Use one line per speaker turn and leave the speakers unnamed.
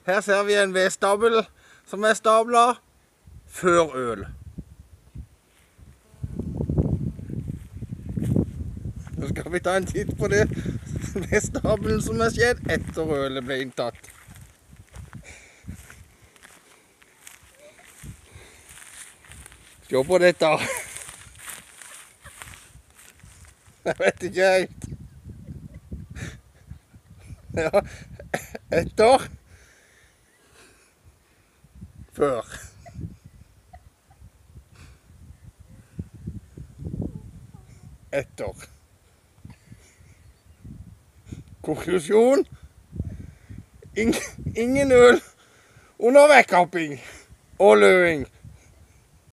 Her ser vi en vedstabel som er stablet før øl. Nå skal vi ta en titt på det vedstabelen som er skjedd etter ølet ble inntatt. Se på dette. Jeg vet ikke helt. Ja, etter. Før. Etter. Konklusjon. Ingen øl under vekkapping og løing.